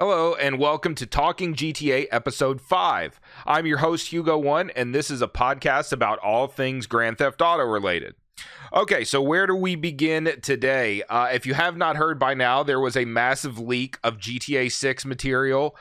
Hello, and welcome to Talking GTA Episode 5. I'm your host, Hugo 1, and this is a podcast about all things Grand Theft Auto related. Okay, so where do we begin today? If you have not heard by now, there was a massive leak of GTA 6 material.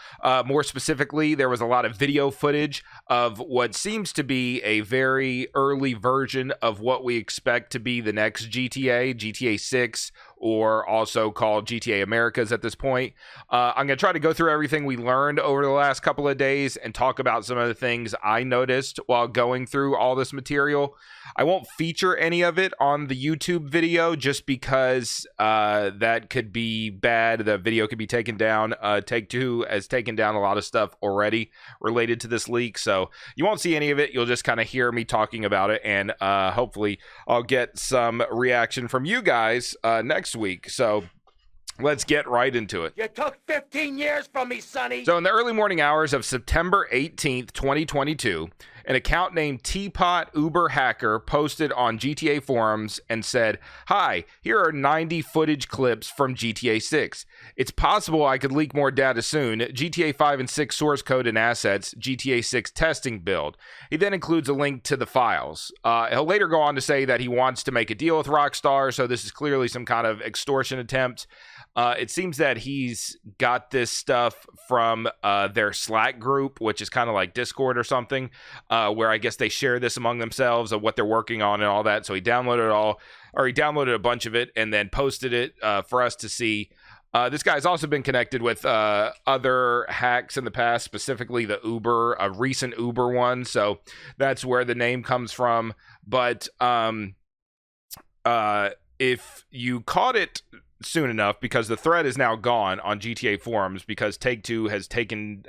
More specifically, there was a lot of video footage of what seems to be a very early version of what we expect to be the next GTA 6, or also called GTA Americas at this point. I'm going to try to go through everything we learned over the last couple of days and talk about some of the things I noticed while going through all this material. I won't feature any of it on the YouTube video just because that could be bad. The video could be taken down. Take-Two has taken down a lot of stuff already related to this leak, so you won't see any of it. You'll just kind of hear me talking about it, and hopefully I'll get some reaction from you guys next week. So let's get right into it. You took 15 years from me, Sonny. So in the early morning hours of September 18th, 2022, an account named Teapot Uber Hacker posted on GTA forums and said, "Hi, here are 90 footage clips from GTA 6. It's possible I could leak more data soon. GTA 5 and 6 source code and assets, GTA 6 testing build." He then includes a link to the files. He'll later go on to say that he wants to make a deal with Rockstar, so this is clearly some kind of extortion attempt. It seems that he's got this stuff from their Slack group, which is kind of like Discord or something, where I guess they share this among themselves of what they're working on and all that. So he downloaded it all, or he downloaded a bunch of it and then posted it for us to see. This guy's also been connected with other hacks in the past, specifically the Uber, a recent Uber one. So that's where the name comes from. But if you caught it soon enough, because the thread is now gone on GTA forums, because Take-Two has issued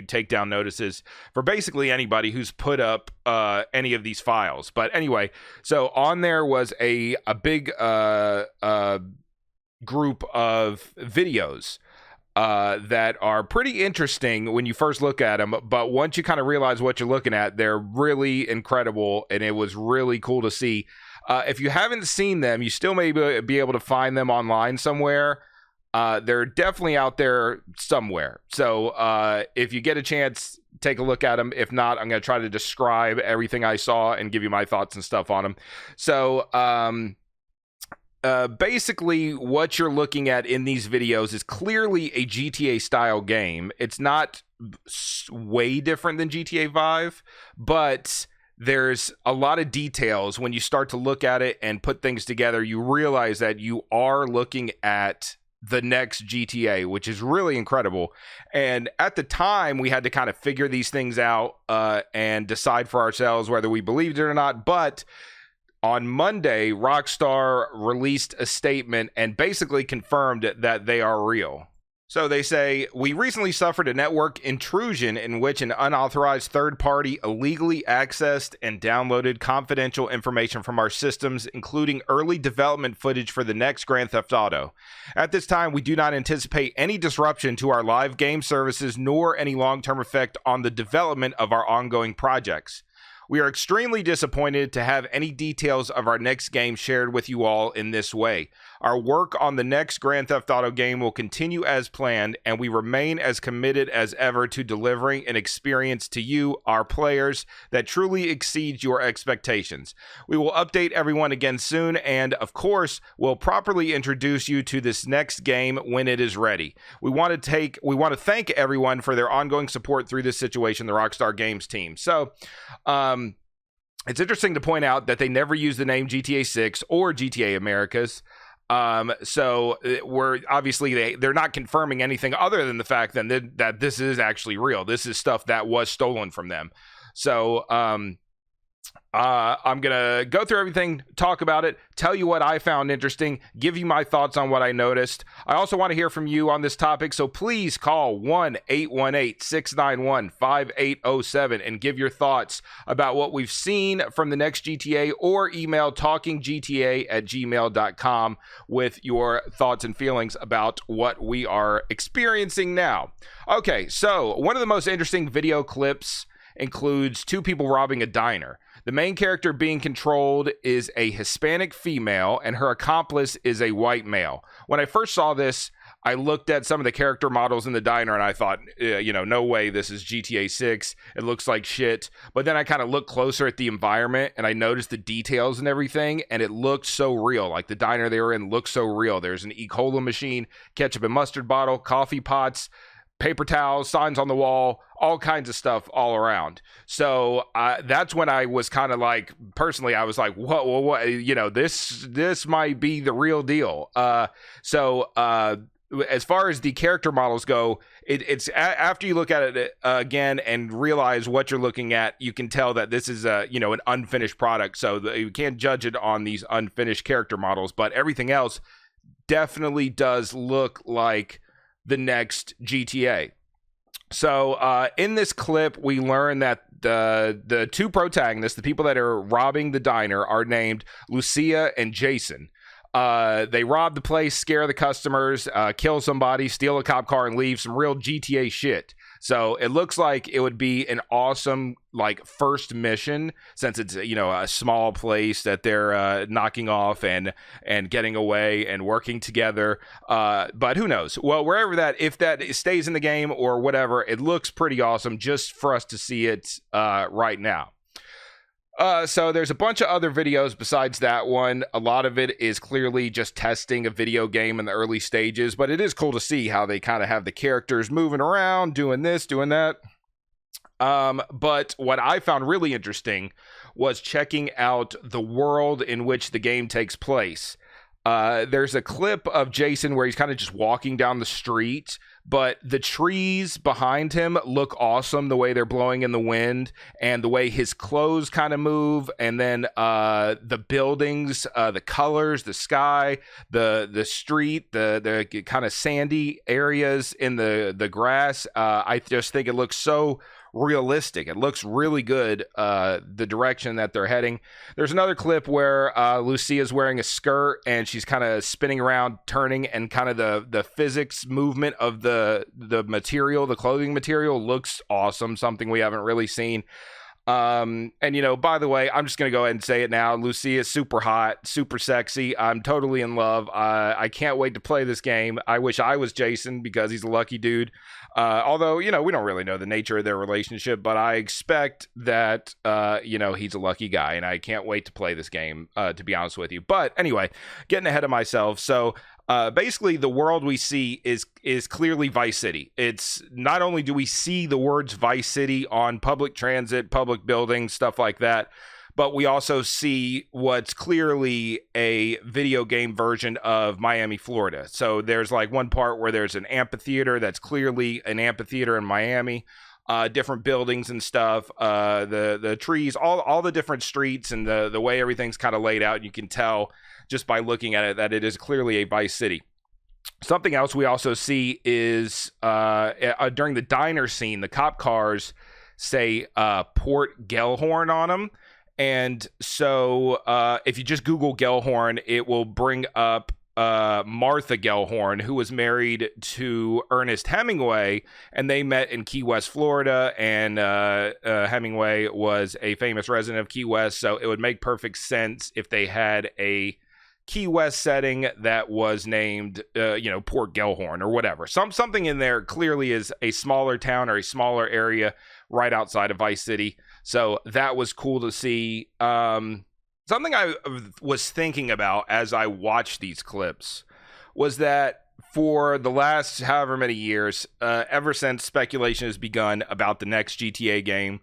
takedown notices for basically anybody who's put up any of these files. But anyway, so on there was a big group of videos that are pretty interesting when you first look at them, but once you kind of realize what you're looking at, they're really incredible, and it was really cool to see. If you haven't seen them, you still may be able to find them online somewhere. They're definitely out there somewhere. So if you get a chance, take a look at them. If not, I'm going to try to describe everything I saw and give you my thoughts and stuff on them. So basically what you're looking at in these videos is clearly a GTA style game. It's not way different than GTA 5, but there's a lot of details. When you start to look at it and put things together, you realize that you are looking at the next GTA, which is really incredible. And at the time, we had to kind of figure these things out and decide for ourselves whether we believed it or not. But on Monday, Rockstar released a statement and basically confirmed that they are real. So they say, "We recently suffered a network intrusion in which an unauthorized third party illegally accessed and downloaded confidential information from our systems, including early development footage for the next Grand Theft Auto. At this time, we do not anticipate any disruption to our live game services nor any long-term effect on the development of our ongoing projects. We are extremely disappointed to have any details of our next game shared with you all in this way. Our work on the next Grand Theft Auto game will continue as planned, and we remain as committed as ever to delivering an experience to you, our players, that truly exceeds your expectations. We will update everyone again soon, and of course, we'll properly introduce you to this next game when it is ready. We want to thank everyone for their ongoing support through this situation, the Rockstar Games team." So, it's interesting to point out that they never use the name GTA 6 or GTA Americas. So we're obviously they're not confirming anything other than the fact that this is actually real. This is stuff that was stolen from them. So I'm gonna go through everything, talk about it, tell you what I found interesting, give you my thoughts on what I noticed. I also want to hear from you on this topic, so please call 1-818-691-5807 and give your thoughts about what we've seen from the next GTA, or email talkinggta@gmail.com with your thoughts and feelings about what we are experiencing now. Okay, so one of the most interesting video clips includes two people robbing a diner. The main character being controlled is a Hispanic female, and her accomplice is a white male. When I first saw this, I looked at some of the character models in the diner and I thought, no way this is GTA 6. It looks like shit. But then I kind of looked closer at the environment and I noticed the details and everything, and it looked so real. Like the diner they were in looked so real. There's an E. Cola machine, ketchup and mustard bottle, coffee pots, paper towels, signs on the wall, all kinds of stuff all around. So that's when I was kind of like, personally, I was like, what, this might be the real deal. So as far as the character models go, it's after you look at it again and realize what you're looking at, you can tell that this is an unfinished product. So you can't judge it on these unfinished character models, but everything else definitely does look like the next GTA. So in this clip, we learn that the two protagonists, the people that are robbing the diner, are named Lucia and Jason. They rob the place, scare the customers, kill somebody, steal a cop car, and leave. Some real GTA shit. So it looks like it would be an awesome first mission, since it's a small place that they're knocking off and getting away and working together. But who knows? Well, if that stays in the game or whatever, it looks pretty awesome just for us to see it right now. So there's a bunch of other videos besides that one. A lot of it is clearly just testing a video game in the early stages, but it is cool to see how they kind of have the characters moving around, doing this, doing that. But what I found really interesting was checking out the world in which the game takes place. There's a clip of Jason where he's kind of just walking down the street, but the trees behind him look awesome, the way they're blowing in the wind and the way his clothes kind of move. And then the buildings, the colors, the sky, the street, the kind of sandy areas in the grass. I just think it looks so realistic. It looks really good, the direction that they're heading. There's another clip where Lucia's wearing a skirt and she's kind of spinning around, turning, and kind of the physics movement of the material, the clothing material, looks awesome. Something we haven't really seen. And by the way, I'm just gonna go ahead and say it now. Lucia is super hot, super sexy. I'm totally in love. I can't wait to play this game. I wish I was Jason because he's a lucky dude. Although, we don't really know the nature of their relationship, but I expect that, he's a lucky guy, and I can't wait to play this game, to be honest with you. But anyway, getting ahead of myself. So, basically, the world we see is clearly Vice City. It's not only do we see the words Vice City on public transit, public buildings, stuff like that, but we also see what's clearly a video game version of Miami, Florida. So there's one part where there's an amphitheater that's clearly an amphitheater in Miami. Different buildings and stuff, the trees, all the different streets, and the way everything's kind of laid out. You can tell just by looking at it that it is clearly a Vice City. Something else we also see is during the diner scene, the cop cars say Port Gellhorn on them. And so if you just Google Gellhorn, it will bring up Martha Gellhorn, who was married to Ernest Hemingway, and they met in Key West, Florida, and Hemingway was a famous resident of Key West, so it would make perfect sense if they had a Key West setting that was named Port Gellhorn or whatever. Something in there clearly is a smaller town or a smaller area right outside of Vice City, so that was cool to see. Something I was thinking about as I watched these clips was that for the last however many years, ever since speculation has begun about the next GTA game,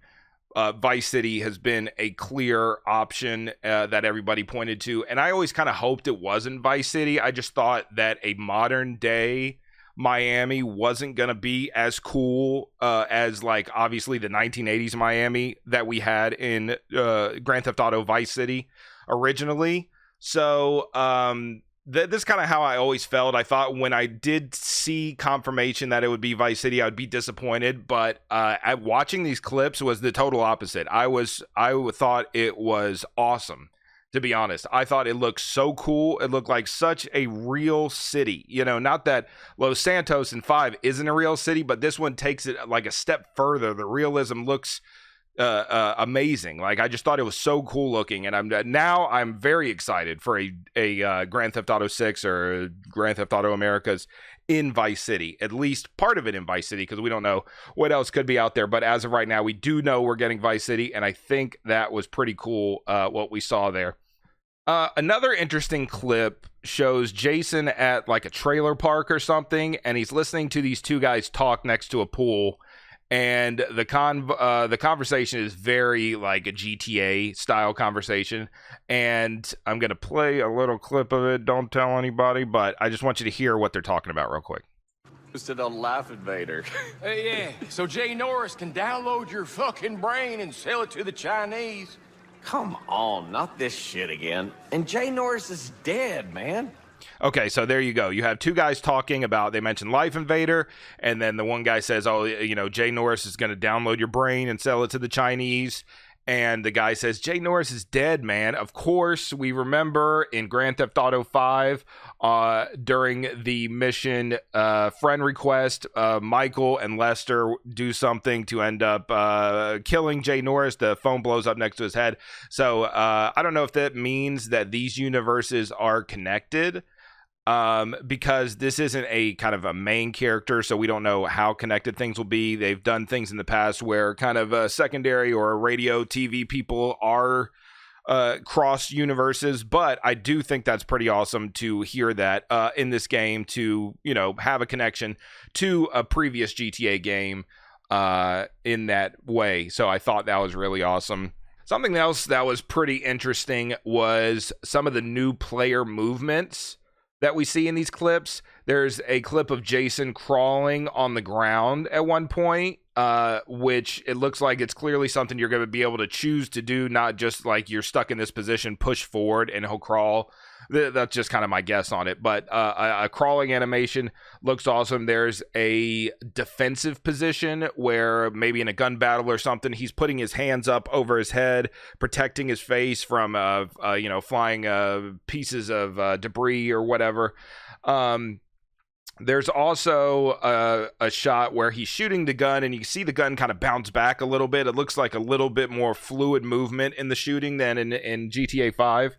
Vice City has been a clear option that everybody pointed to. And I always kind of hoped it wasn't Vice City. I just thought that a modern day Miami wasn't going to be as cool as obviously the 1980s Miami that we had in Grand Theft Auto Vice City originally. So this is kind of how I always felt. I thought when I did see confirmation that it would be Vice City, I would be disappointed, but watching these clips was the total opposite. I thought it was awesome. To be honest, I thought it looked so cool. It looked like such a real city. Not that Los Santos in 5 isn't a real city, but this one takes it a step further. The realism looks amazing. Like, I just thought it was so cool looking, and I'm very excited for a Grand Theft Auto 6 or Grand Theft Auto Americas in Vice City, at least part of it in Vice City, because we don't know what else could be out there. But as of right now, we do know we're getting Vice City, and I think that was pretty cool what we saw there. Another interesting clip shows Jason at like a trailer park or something, and he's listening to these two guys talk next to a pool. And the conversation is very like a GTA style conversation. And I'm going to play a little clip of it. Don't tell anybody, but I just want you to hear what they're talking about real quick. Posted on Laugh Invader. Hey, yeah, so Jay Norris can download your fucking brain and sell it to the Chinese. Come on, not this shit again. And Jay Norris is dead, man. Okay, so there you go. You have two guys talking about, they mentioned Life Invader, and then the one guy says, oh, you know, Jay Norris is going to download your brain and sell it to the Chinese. And the guy says, Jay Norris is dead, man. Of course, we remember in Grand Theft Auto 5, during the mission friend request, Michael and Lester do something to end up killing Jay Norris. The phone blows up next to his head. So I don't know if that means that these universes are connected. Because this isn't a kind of a main character, so we don't know how connected things will be. They've done things in the past where kind of secondary or radio, TV people are cross universes, but I do think that's pretty awesome to hear that in this game, to, you know, have a connection to a previous GTA game in that way. So I thought that was really awesome. Something else that was pretty interesting was some of the new player movements that we see in these clips. There's a clip of Jason crawling on the ground at one point, which it looks like it's clearly something you're going to be able to choose to do, not just like you're stuck in this position, push forward and he'll crawl. That's just kind of my guess on it. But a crawling animation looks awesome. There's a defensive position where maybe in a gun battle or something, he's putting his hands up over his head, protecting his face from, flying pieces of debris or whatever. There's also a shot where he's shooting the gun and you see the gun kind of bounce back a little bit. It looks like a little bit more fluid movement in the shooting than in GTA 5.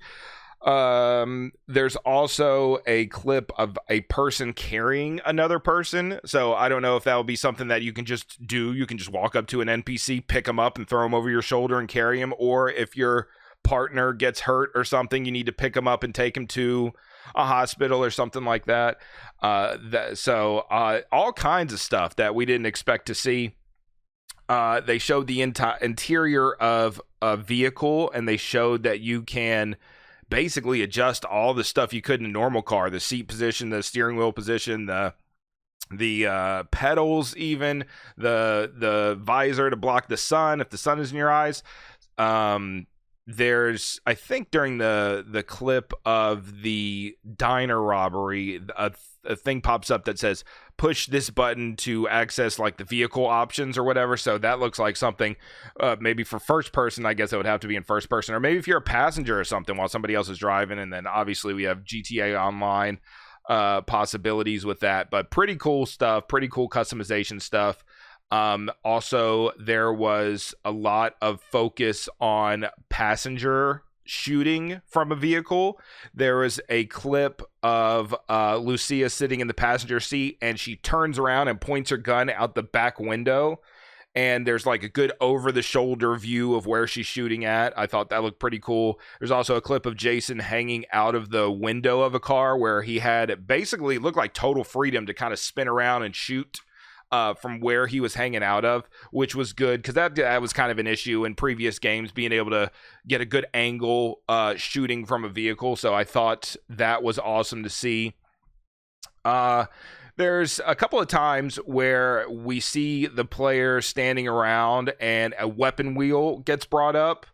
There's also a clip of a person carrying another person. So I don't know if that will be something that you can just do. You can just walk up to an NPC, pick them up and throw them over your shoulder and carry them. Or if your partner gets hurt or something, you need to pick them up and take them to a hospital or something like that. All kinds of stuff that we didn't expect to see. They showed the interior of a vehicle, and they showed that you can basically adjust all the stuff you could in a normal car: the seat position, the steering wheel position, the pedals, even the visor to block the sun if the sun is in your eyes. There's, I think during the clip of the diner robbery, a thing pops up that says push this button to access like the vehicle options or whatever. So that looks like something maybe for first person. I guess it would have to be in first person, or maybe if you're a passenger or something while somebody else is driving. And then obviously we have GTA Online possibilities with that. But pretty cool stuff, pretty cool customization stuff. Also, there was a lot of focus on passenger shooting from a vehicle. There was a clip of Lucia sitting in the passenger seat, and she turns around and points her gun out the back window. And there's like a good over-the-shoulder view of where she's shooting at. I thought that looked pretty cool. There's also a clip of Jason hanging out of the window of a car where he had basically looked like total freedom to kind of spin around and shoot from where he was hanging out of, which was good, because that was kind of an issue in previous games, being able to get a good angle shooting from a vehicle. So I thought that was awesome to see. There's a couple of times where we see the player standing around and a weapon wheel gets brought up.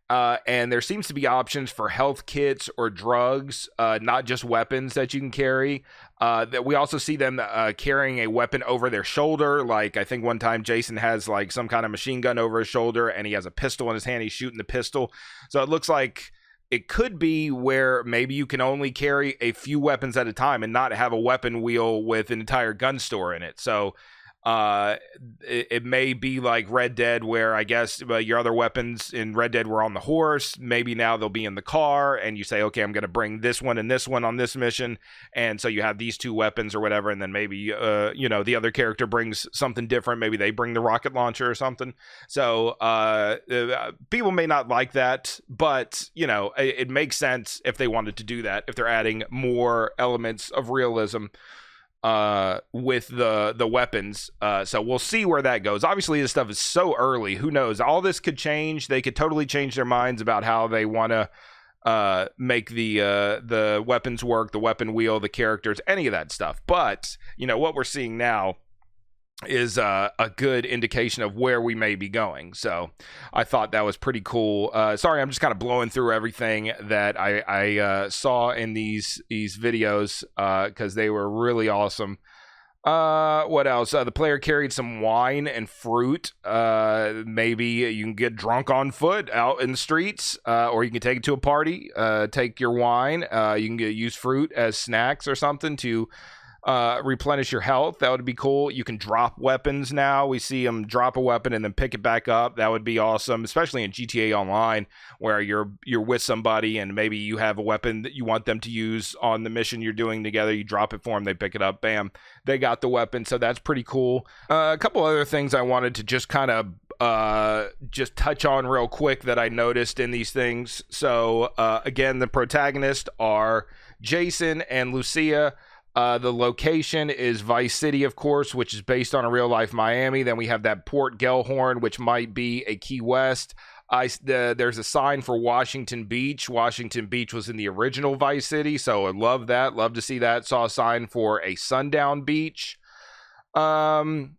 And there seems to be options for health kits or drugs, not just weapons that you can carry. That we also see them carrying a weapon over their shoulder. Like, I think one time Jason has like some kind of machine gun over his shoulder, and he has a pistol in his hand. He's shooting the pistol. So it looks like it could be where maybe you can only carry a few weapons at a time and not have a weapon wheel with an entire gun store in it. So It may be like Red Dead, where I guess your other weapons in Red Dead were on the horse. Maybe now they'll be in the car, and you say, okay, I'm going to bring this one and this one on this mission, and so you have these two weapons or whatever, and then maybe the other character brings something different. Maybe they bring the rocket launcher or something. So people may not like that, but it makes sense if they wanted to do that, if they're adding more elements of realism with the weapons. So we'll see where that goes. Obviously, this stuff is so early. Who knows? All this could change. They could totally change their minds about how they want to make the weapons work, the weapon wheel, the characters, any of that stuff. But what we're seeing now is a good indication of where we may be going. So I thought that was pretty cool. Sorry, I'm just kind of blowing through everything that I saw in these videos because they were really awesome. What else? The player carried some wine and fruit. Maybe you can get drunk on foot out in the streets, or you can take it to a party. Take your wine. You can use fruit as snacks or something to replenish your health. That would be cool. You can drop weapons now. We see them drop a weapon and then pick it back up. That would be awesome, especially in GTA Online, where you're with somebody and maybe you have a weapon that you want them to use on the mission you're doing together. You drop it for them, they pick it up, bam, they got the weapon. So that's pretty cool. A couple other things I wanted to just kind of just touch on real quick that I noticed in these things. So again, the protagonists are Jason and Lucia. The location is Vice City, of course, which is based on a real-life Miami. Then we have that Port Gellhorn, which might be a Key West. There's a sign for Washington Beach. Washington Beach was in the original Vice City, so I love that. Love to see that. Saw a sign for a Sundown Beach. Some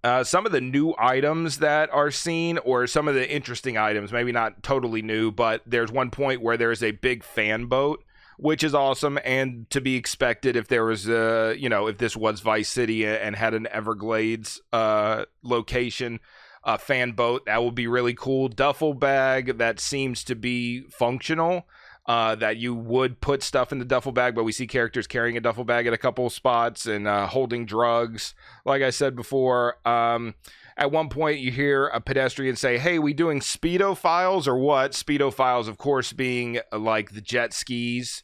of the new items that are seen, or some of the interesting items, maybe not totally new, but there's one point where there's a big fan boat, which is awesome and to be expected if there was if this was Vice City and had an Everglades location, fan boat. That would be really cool. Duffel bag that seems to be functional, that you would put stuff in the duffel bag, but we see characters carrying a duffel bag at a couple of spots and holding drugs, like I said before. At one point, you hear a pedestrian say, hey, we doing Speedo files or what? Speedo files, of course, being like the jet skis,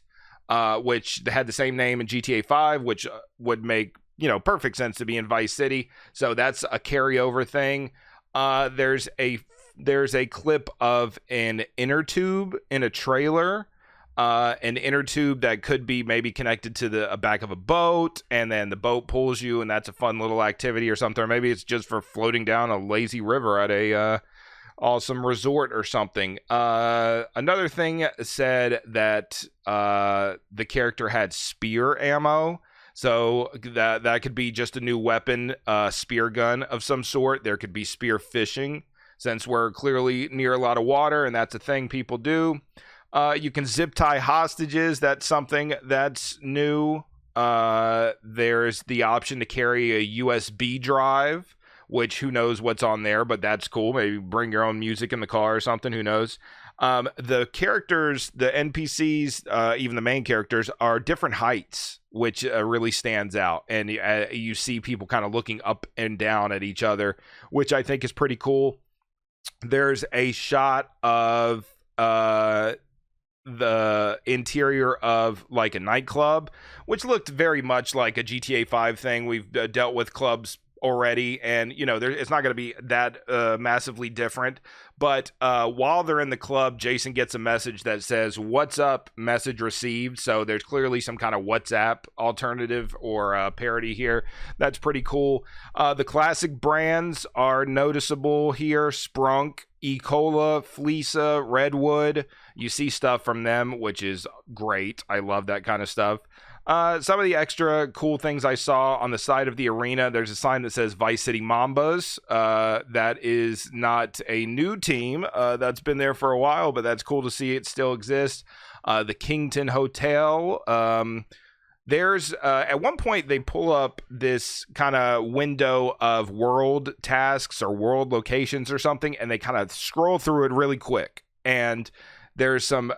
which had the same name in GTA 5, which would make, perfect sense to be in Vice City. So that's a carryover thing. There's a clip of an inner tube in a trailer. An inner tube that could be maybe connected to the back of a boat, and then the boat pulls you, and that's a fun little activity or something. Or maybe it's just for floating down a lazy river at a awesome resort or something. Another thing said that the character had spear ammo, so that could be just a new weapon, spear gun of some sort. There could be spear fishing, since we're clearly near a lot of water, and that's a thing people do. You can zip tie hostages. That's something that's new. There's the option to carry a USB drive, which who knows what's on there, but that's cool. Maybe bring your own music in the car or something. Who knows? The characters, the NPCs, even the main characters, are different heights, which really stands out. And you see people kind of looking up and down at each other, which I think is pretty cool. There's a shot of the interior of like a nightclub, which looked very much like a GTA 5 thing. We've dealt with clubs already, and it's not going to be that massively different, but while they're in the club, Jason gets a message that says "What's up?" message received. So there's clearly some kind of WhatsApp alternative or parody here. That's pretty cool. The classic brands are noticeable here: Sprunk, E-Cola, Fleesa, Redwood. You see stuff from them, which is great. I love that kind of stuff. Some of the extra cool things I saw on the side of the arena, there's a sign that says Vice City Mambas. That is not a new team. That's been there for a while, but that's cool to see it still exists. The Kington Hotel. There's at one point they pull up this kind of window of world tasks or world locations or something, and they kind of scroll through it really quick. And there's some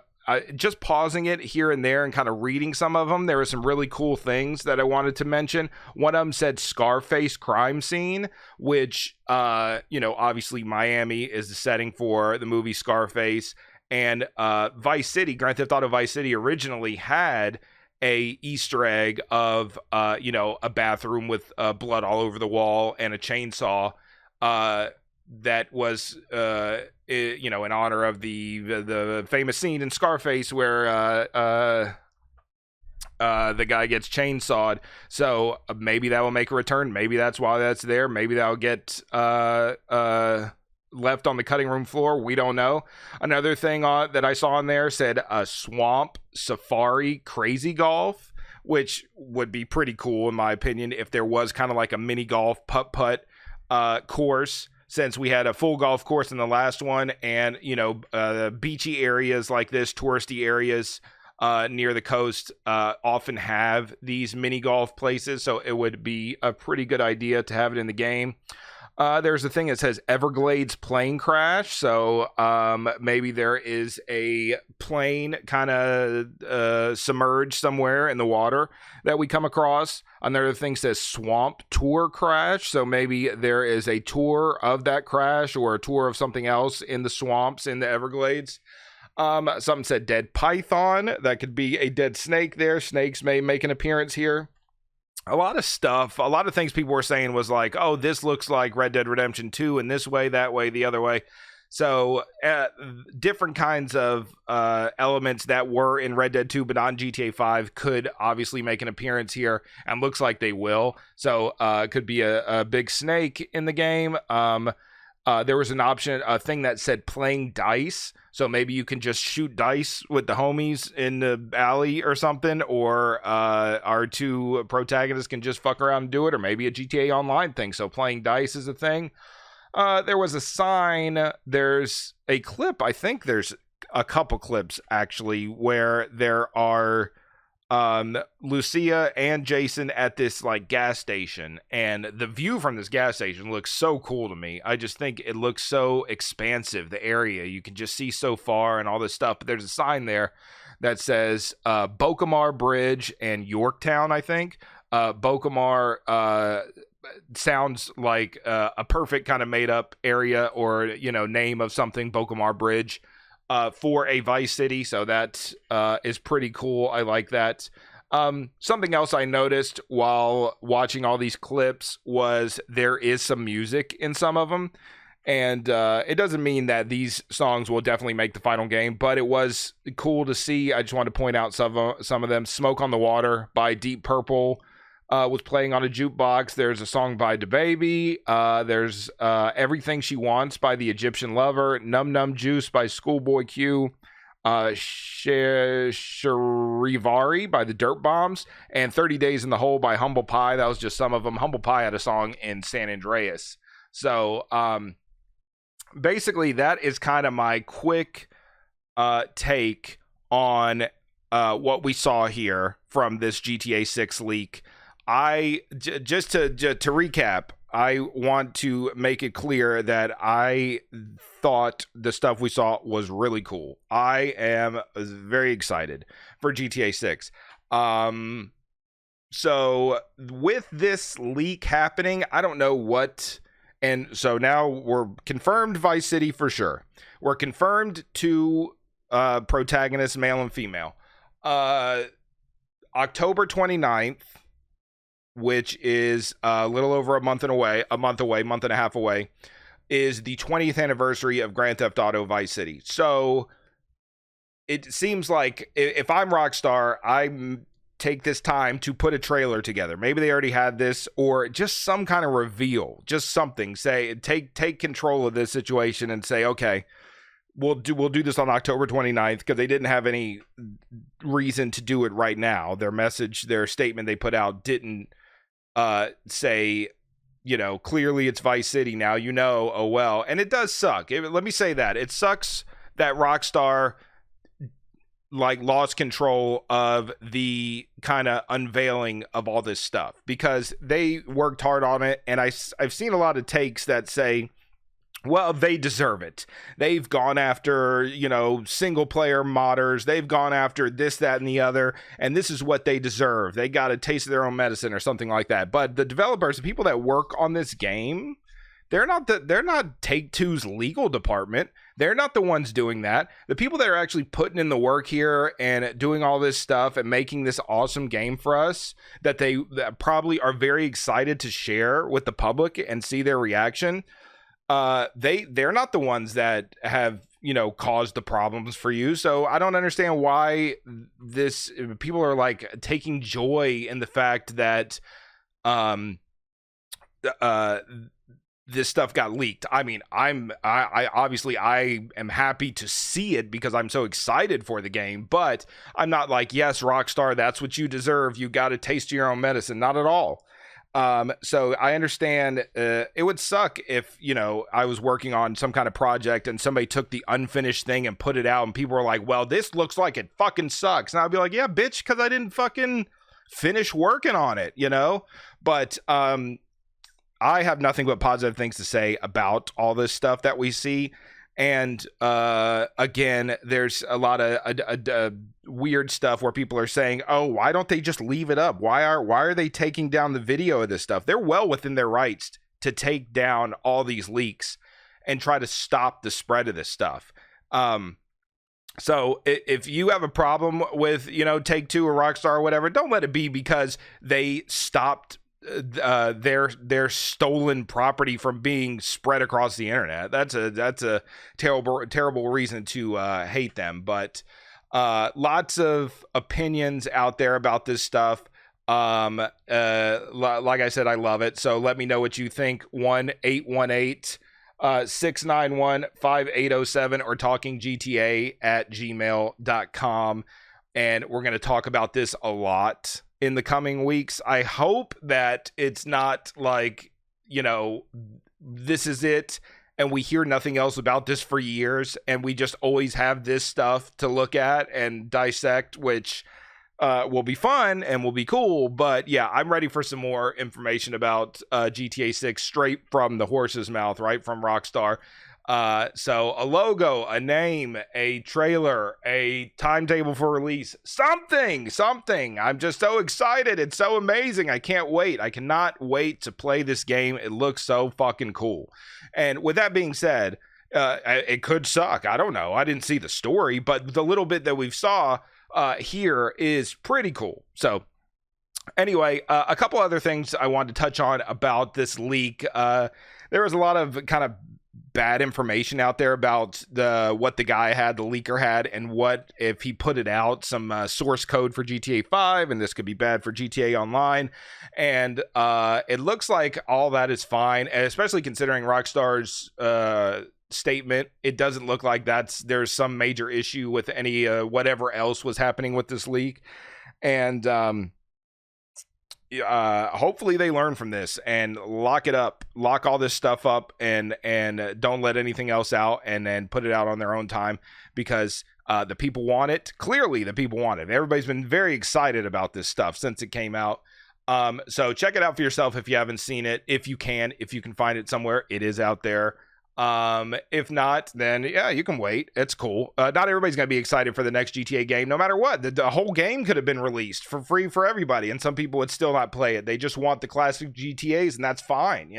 just pausing it here and there and kind of reading some of them, there were some really cool things that I wanted to mention. One of them said Scarface crime scene, which, obviously Miami is the setting for the movie Scarface. And Vice City, Grand Theft Auto Vice City originally had a Easter egg of, a bathroom with blood all over the wall and a chainsaw that was, in honor of the famous scene in Scarface where the guy gets chainsawed. So maybe that will make a return. Maybe that's why that's there. Maybe that'll get left on the cutting room floor. We don't know. Another thing that I saw in there said Swamp Safari Crazy Golf, which would be pretty cool in my opinion if there was kind of like a mini golf putt course, since we had a full golf course in the last one. And beachy areas like this, touristy areas near the coast often have these mini golf places, so it would be a pretty good idea to have it in the game. There's a thing that says Everglades plane crash. So maybe there is a plane kind of submerged somewhere in the water that we come across. Another thing says swamp tour crash. So maybe there is a tour of that crash or a tour of something else in the swamps in the Everglades. Something said dead python. That could be a dead snake there. Snakes may make an appearance here. A lot of stuff, a lot of things people were saying was like, oh, this looks like Red Dead Redemption 2 in this way, that way, the other way. So different kinds of elements that were in Red Dead 2 but not in GTA 5 could obviously make an appearance here, and looks like they will. So it could be a big snake in the game. There was an option, a thing that said playing dice. So maybe you can just shoot dice with the homies in the alley or something, or our two protagonists can just fuck around and do it, or maybe a GTA Online thing. So playing dice is a thing. There was a sign. There's a clip. I think there's a couple clips actually where there are Lucia and Jason at this like gas station, and the view from this gas station looks so cool to me. I just think it looks so expansive, the area you can just see so far and all this stuff. But there's a sign there that says Bokamar Bridge and Yorktown. I think Bokamar sounds like a perfect kind of made up area or name of something. Bokamar Bridge for a Vice City, so that is pretty cool. I like that. Something else I noticed while watching all these clips was there is some music in some of them, and it doesn't mean that these songs will definitely make the final game, but it was cool to see. I just want to point out some of them. Smoke on the Water by Deep Purple was playing on a jukebox. There's a song by DaBaby. There's Everything She Wants by The Egyptian Lover. Num Num Juice by Schoolboy Q. Charivari by the Dirt Bombs. And 30 Days in the Hole by Humble Pie. That was just some of them. Humble Pie had a song in San Andreas. So basically that is kind of my quick take on what we saw here from this GTA 6 leak. Just to recap, I want to make it clear that I thought the stuff we saw was really cool. I am very excited for GTA 6. So with this leak happening, I don't know what, and so now we're confirmed Vice City for sure. We're confirmed two protagonists, male and female. October 29th, which is a little over a month and a half away, is the 20th anniversary of Grand Theft Auto Vice City. So it seems like if I'm Rockstar, I take this time to put a trailer together. Maybe they already had this, or just some kind of reveal, just something. Say, take control of this situation and say, okay, we'll do this on October 29th, because they didn't have any reason to do it right now. Their statement they put out didn't say, clearly it's Vice City now, oh well. And it does suck. Let me say that. It sucks that Rockstar lost control of the kind of unveiling of all this stuff, because they worked hard on it. And I've seen a lot of takes that say, Well, they deserve it. They've gone after, single player modders. They've gone after this, that, and the other, and this is what they deserve. They got a taste of their own medicine or something like that. But the developers, the people that work on this game, they're not Take-Two's legal department. They're not the ones doing that. The people that are actually putting in the work here and doing all this stuff and making this awesome game for us that that probably are very excited to share with the public and see their reaction. They're not the ones that have caused the problems for you. So I don't understand why people are like taking joy in the fact that this stuff got leaked. I mean, I obviously I am happy to see it because I'm so excited for the game, but I'm not like, yes, Rockstar, that's what you deserve. You got to taste your own medicine. Not at all. So I understand it would suck if, I was working on some kind of project and somebody took the unfinished thing and put it out and people were like, well, this looks like it fucking sucks. And I'd be like, yeah, bitch, because I didn't fucking finish working on it, But I have nothing but positive things to say about all this stuff that we see. And again, there's a lot of weird stuff where people are saying, oh, why don't they just leave it up? Why are they taking down the video of this stuff? They're well within their rights to take down all these leaks and try to stop the spread of this stuff. So if you have a problem with, Take-Two or Rockstar or whatever, don't let it be because they stopped their stolen property from being spread across the internet. That's a terrible reason to hate them. But lots of opinions out there about this stuff. Like I said, I love it. So let me know what you think. 1-818-691-5807 or talkinggta@gmail.com. And we're going to talk about this a lot in the coming weeks. I hope that it's not like, this is it and we hear nothing else about this for years and we just always have this stuff to look at and dissect, which will be fun and will be cool. But yeah, I'm ready for some more information about GTA 6 straight from the horse's mouth, right from Rockstar. So a logo, a name, a trailer, a timetable for release, something. I'm just so excited. It's so amazing. I can't wait. I cannot wait to play this game. It looks so fucking cool. And with that being said, it could suck. I don't know. I didn't see the story, but the little bit that we saw here is pretty cool. So anyway, a couple other things I wanted to touch on about this leak. There was a lot of kind of bad information out there about what the guy had, the leaker had, and what if he put it out, some source code for GTA 5, and this could be bad for GTA Online. And it looks like all that is fine, and especially considering Rockstar's statement. It doesn't look like there's some major issue with any whatever else was happening with this leak. And hopefully they learn from this and lock all this stuff up and don't let anything else out, and then put it out on their own time, because the people want it. Clearly the people want it. Everybody's been very excited about this stuff since it came out. So check it out for yourself if you haven't seen it. If you can find it somewhere, it is out there. If not, then yeah, you can wait. It's cool. Not everybody's gonna be excited for the next GTA game, no matter what. The whole game could have been released for free for everybody, and some people would still not play it. They just want the classic GTAs, and that's fine.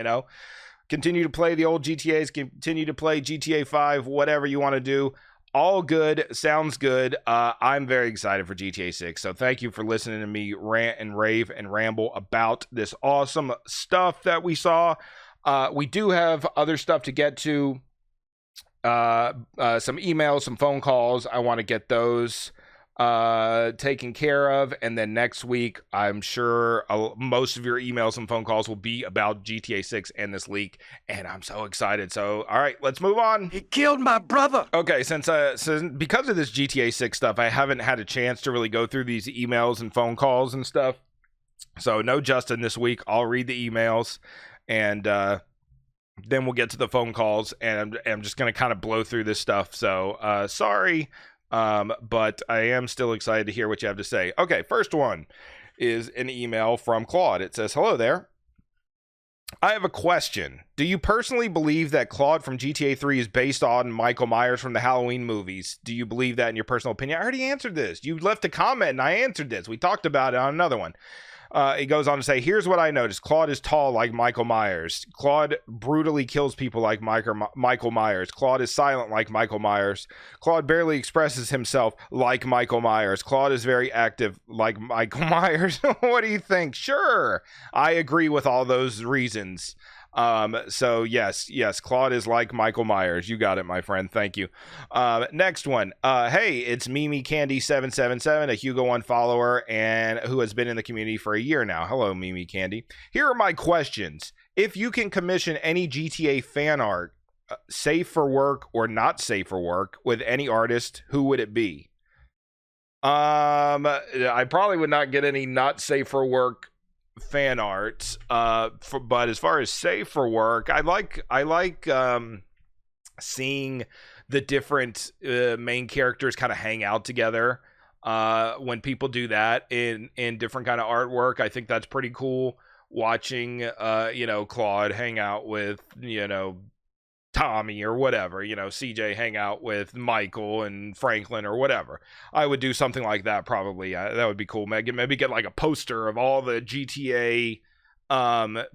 Continue to play the old GTAs, continue to play GTA 5, whatever you want to do. All good. Sounds good. I'm very excited for GTA 6. So thank you for listening to me rant and rave and ramble about this awesome stuff that we saw. We do have other stuff to get to, some emails, some phone calls. I want to get those taken care of, and then next week I'm sure most of your emails and phone calls will be about GTA 6 and this leak, and I'm so excited. So all right, let's move on. He killed my brother. Okay, since because of this GTA 6 stuff, I haven't had a chance to really go through these emails and phone calls and stuff. So no Justin this week. I'll read the emails, and then we'll get to the phone calls, and I'm just going to kind of blow through this stuff. So sorry, but I am still excited to hear what you have to say. Okay, first one is an email from Claude. It says, hello there. I have a question. Do you personally believe that Claude from GTA 3 is based on Michael Myers from the Halloween movies? Do you believe that in your personal opinion? I already answered this. You left a comment and I answered this. We talked about it on another one. It goes on to say, here's what I noticed. Claude is tall like Michael Myers. Claude brutally kills people like Michael Myers. Claude is silent like Michael Myers. Claude barely expresses himself like Michael Myers. Claude is very active like Michael Myers. What do you think? Sure. I agree with all those reasons. So yes, Claude is like Michael Myers. You got it, my friend. Thank you. Next one. Hey, it's Mimi Candy 777, a Hugo 1 follower and who has been in the community for a year now. Hello, Mimi Candy. Here are my questions. If you can commission any GTA fan art, safe for work or not safe for work, with any artist, who would it be? I probably would not get any not safe for work fan art, but as far as safe for work, I like seeing the different main characters kind of hang out together. When people do that in different kind of artwork, I think that's pretty cool. Watching Claude hang out with Tommy or whatever, CJ hang out with Michael and Franklin or whatever. I would do something like that probably. That would be cool. Maybe get like a poster of all the GTA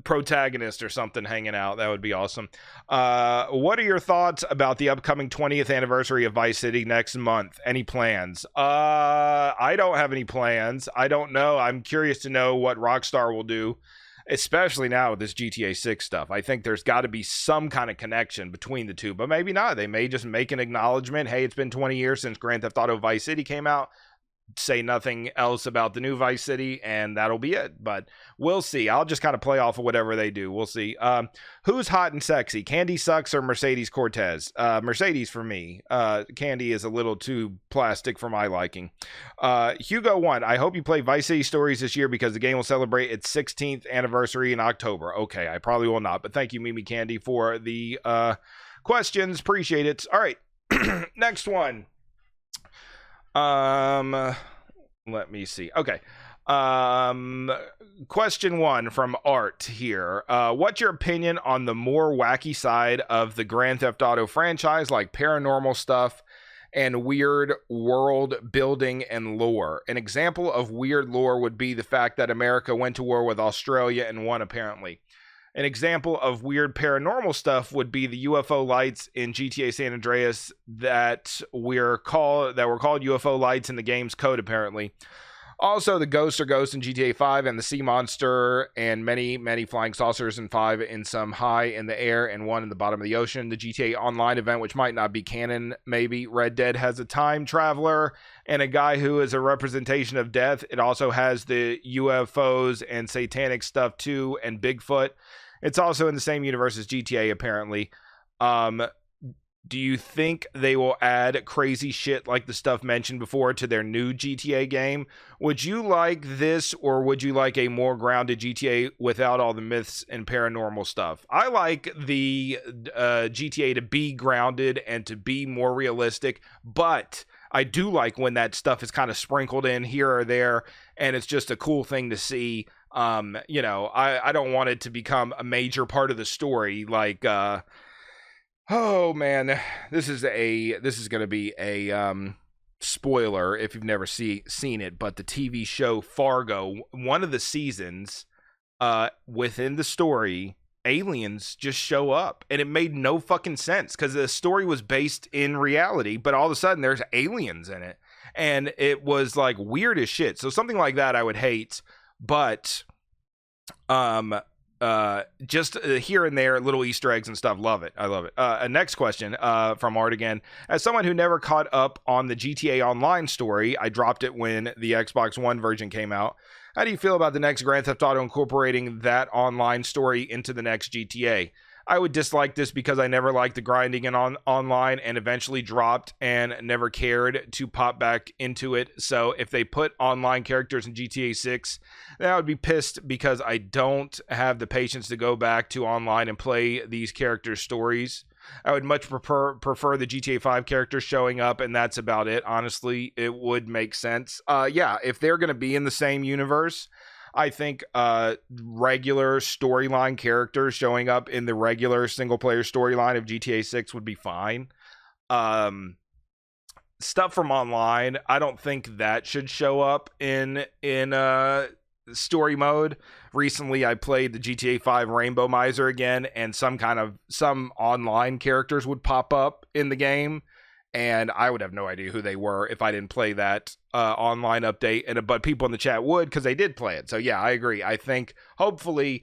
protagonists or something hanging out. That would be awesome. What are your thoughts about the upcoming 20th anniversary of Vice City next month? Any plans? I don't have any plans. I don't know. I'm curious to know what Rockstar will do, especially now with this GTA 6 stuff. I think there's got to be some kind of connection between the two, but maybe not. They may just make an acknowledgement. Hey, it's been 20 years since Grand Theft Auto Vice City came out. Say nothing else about the new Vice City, and that'll be it. But we'll see. I'll just kind of play off of whatever they do. We'll see. Who's hot and sexy? Candy Sucks or Mercedes Cortez? Mercedes for me. Candy is a little too plastic for my liking. Hugo 1. I hope you play Vice City Stories this year because the game will celebrate its 16th anniversary in October. Okay, I probably will not, but thank you, Mimi Candy, for the questions. Appreciate it. All right, next one. Let me see. Okay. Question 1 from Art here. What's your opinion on the more wacky side of the Grand Theft Auto franchise, like paranormal stuff and weird world building and lore? An example of weird lore would be the fact that America went to war with Australia and won, apparently. An example of weird paranormal stuff would be the UFO lights in GTA San Andreas that were called UFO lights in the game's code, apparently. Also, the ghosts are ghosts in GTA 5 and the sea monster and many flying saucers in 5 in some high in the air and one in the bottom of the ocean. The GTA Online event, which might not be canon, maybe. Red Dead has a time traveler and a guy who is a representation of death. It also has the UFOs and satanic stuff too, and Bigfoot. It's also in the same universe as GTA, apparently. Do you think they will add crazy shit like the stuff mentioned before to their new GTA game? Would you like this, or would you like a more grounded GTA without all the myths and paranormal stuff? I like the GTA to be grounded and to be more realistic, but I do like when that stuff is kind of sprinkled in here or there, and it's just a cool thing to see. I don't want it to become a major part of the story, like oh man, this is going to be a spoiler if you've never seen it, but the TV show Fargo, one of the seasons, within the story, aliens just show up, and it made no fucking sense because the story was based in reality, but all of a sudden there's aliens in it, and it was like weird as shit. So something like that I would hate, but just here and there, little Easter eggs and stuff. Love it. I love it. Next question from Art again. As someone who never caught up on the GTA Online story, I dropped it when the Xbox One version came out. How do you feel about the next Grand Theft Auto incorporating that online story into the next GTA? I would dislike this because I never liked the grinding and online and eventually dropped and never cared to pop back into it. So if they put online characters in GTA 6, then I would be pissed because I don't have the patience to go back to online and play these characters' stories. I would much prefer the GTA 5 characters showing up, and that's about it. Honestly, it would make sense. Yeah, if they're going to be in the same universe, I think regular storyline characters showing up in the regular single player storyline of GTA 6 would be fine. Stuff from online, I don't think that should show up in story mode. Recently I played the GTA 5 Rainbow Miser again, and some online characters would pop up in the game, and I would have no idea who they were if I didn't play that online update, but people in the chat would, because they did play it. So yeah, I agree. I think hopefully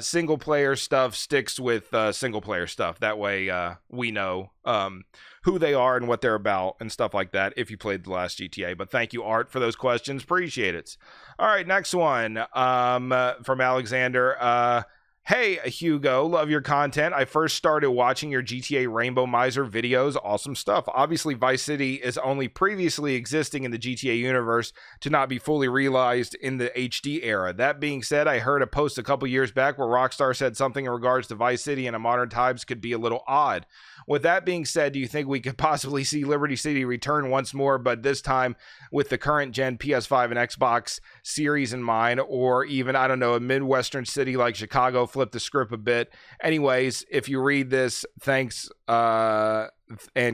single player stuff sticks with single player stuff. That way we know who they are and what they're about and stuff like that if you played the last GTA. But thank you, Art, for those questions. Appreciate it. All right, next one from Alexander. Hey, Hugo, love your content. I first started watching your GTA Rainbow Miser videos. Awesome stuff. Obviously, Vice City is only previously existing in the GTA universe to not be fully realized in the HD era. That being said, I heard a post a couple years back where Rockstar said something in regards to Vice City in a modern times could be a little odd. With that being said, do you think we could possibly see Liberty City return once more, but this time with the current gen PS5 and Xbox Series in mind, or even, I don't know, a Midwestern city like Chicago? Flip the script a bit. Anyways, if you read this, thanks, and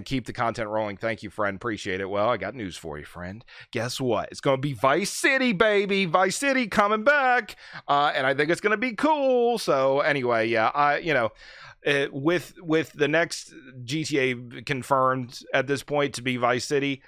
keep the content rolling. Thank you, friend. Appreciate it. Well, I got news for you, friend. Guess what? It's going to be Vice City, baby. Vice City coming back. And I think it's going to be cool. So anyway, yeah, with the next GTA confirmed at this point to be Vice City,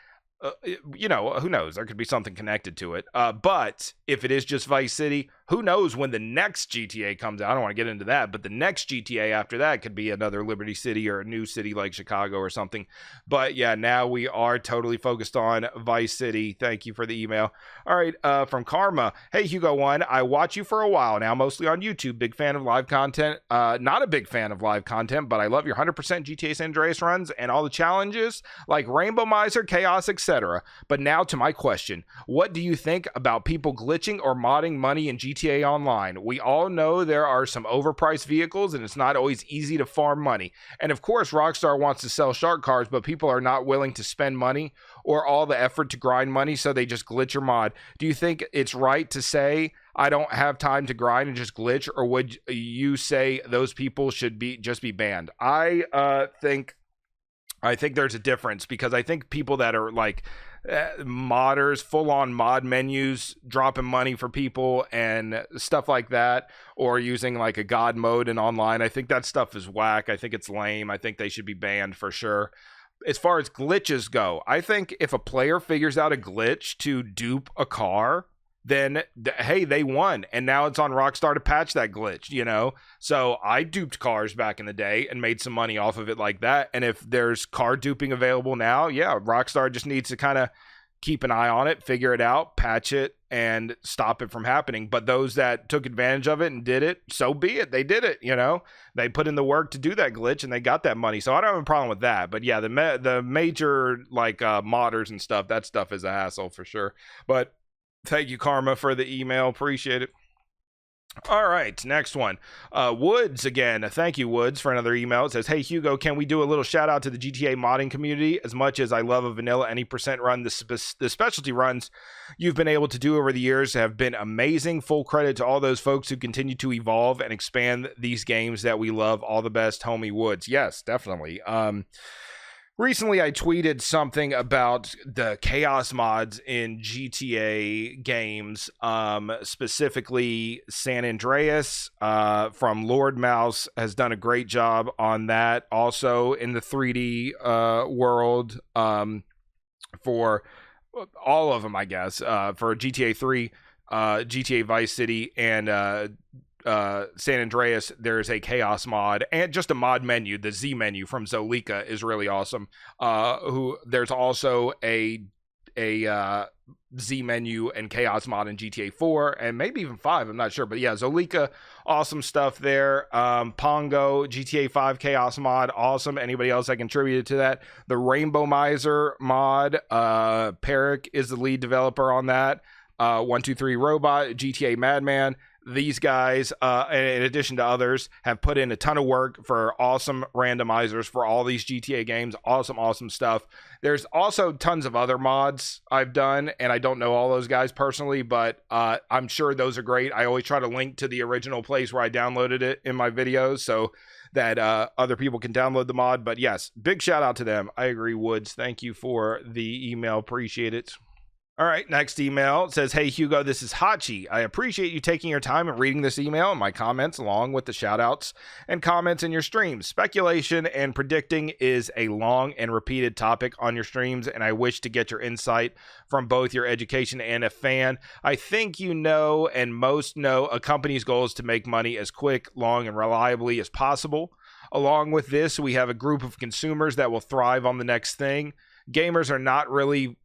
who knows? There could be something connected to it. But if it is just Vice City, who knows when the next GTA comes out? I don't want to get into that, but the next GTA after that could be another Liberty City or a new city like Chicago or something. But yeah, now we are totally focused on Vice City. Thank you for the email. All right, from Karma. Hey, Hugo One, I watch you for a while now, mostly on YouTube. Big fan of live content. Not a big fan of live content, but I love your 100% GTA San Andreas runs and all the challenges like Rainbow Miser, Chaos, etc. But now to my question. What do you think about people glitching or modding money in GTA Online? We all know there are some overpriced vehicles and it's not always easy to farm money. And of course, Rockstar wants to sell shark cards, but people are not willing to spend money or all the effort to grind money, so they just glitch or mod. Do you think it's right to say, I don't have time to grind and just glitch, or would you say those people should just be banned? I think there's a difference, because I think people that are like modders, full-on mod menus, dropping money for people and stuff like that, or using like a god mode in online, I think that stuff is whack. I think it's lame. I think they should be banned for sure. As far as glitches go, I think if a player figures out a glitch to dupe a car, then hey, they won, and now it's on Rockstar to patch that glitch, So I duped cars back in the day and made some money off of it like that. And if there's car duping available now, yeah, Rockstar just needs to kind of keep an eye on it, figure it out, patch it, and stop it from happening. But those that took advantage of it and did it, so be it. They did it, They put in the work to do that glitch and they got that money. So I don't have a problem with that. But yeah, the major like modders and stuff, that stuff is a hassle for sure. But thank you, Karma, for the email. Appreciate it. All right, next one. Woods again. Thank you, Woods, for another email. It says, hey, Hugo, can we do a little shout out to the GTA modding community? As much as I love a vanilla any percent run, the specialty runs you've been able to do over the years have been amazing. Full credit to all those folks who continue to evolve and expand these games that we love. All the best, homie Woods. Yes, definitely. Recently, I tweeted something about the chaos mods in GTA games, specifically San Andreas from Lord Mouse has done a great job on that. Also in the 3D world for all of them, I guess, for GTA 3, GTA Vice City, and San Andreas, there's a chaos mod and just a mod menu. The Z menu from Zolika is really awesome. There's also a Z menu and chaos mod in GTA 4 and maybe even 5, I'm not sure, but yeah, Zolika, awesome stuff there. Pongo, GTA 5 chaos mod, awesome. Anybody else that contributed to that? The Rainbow Miser mod, Peric is the lead developer on that. 123 Robot, GTA Madman, These guys, in addition to others, have put in a ton of work for awesome randomizers for all these GTA games. Awesome stuff. There's also tons of other mods I've done, and I don't know all those guys personally, but I'm sure those are great. I always try to link to the original place where I downloaded it in my videos so that other people can download the mod. But yes, big shout out to them. I agree, Woods. Thank you for the email. Appreciate it. All right, next email says, "Hey Hugo, this is Hachi. I appreciate you taking your time and reading this email and my comments along with the shout outs and comments in your streams. Speculation and predicting is a long and repeated topic on your streams, and I wish to get your insight from both your education and a fan. I think you know, and most know, a company's goal is to make money as quick, long, and reliably as possible. Along with this, we have a group of consumers that will thrive on the next thing. Gamers are not really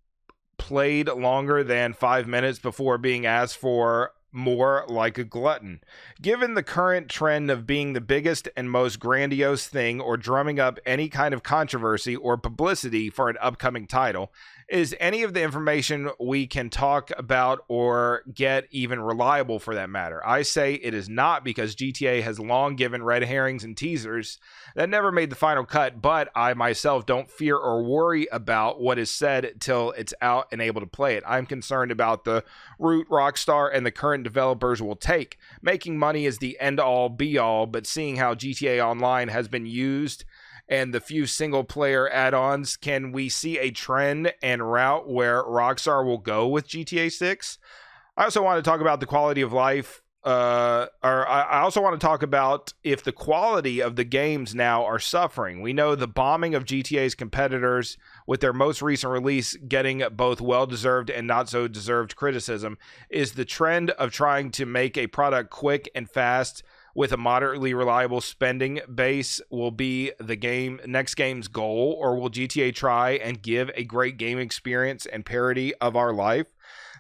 played longer than 5 minutes before being asked for more, like a glutton. Given the current trend of being the biggest and most grandiose thing or drumming up any kind of controversy or publicity for an upcoming title, is any of the information we can talk about or get even reliable for that matter? I say it is not, because GTA has long given red herrings and teasers that never made the final cut, but I myself don't fear or worry about what is said till it's out and able to play it. I'm concerned about the route Rockstar and the current developers will take. Making money is the end-all be-all, but seeing how GTA Online has been used and the few single-player add-ons, can we see a trend and route where Rockstar will go with GTA 6? I also want to talk about the quality of life, I also want to talk about if the quality of the games now are suffering. We know the bombing of GTA's competitors, with their most recent release getting both well-deserved and not-so-deserved criticism, is the trend of trying to make a product quick and fast with a moderately reliable spending base will be the next game's goal, or will GTA try and give a great game experience and parody of our life?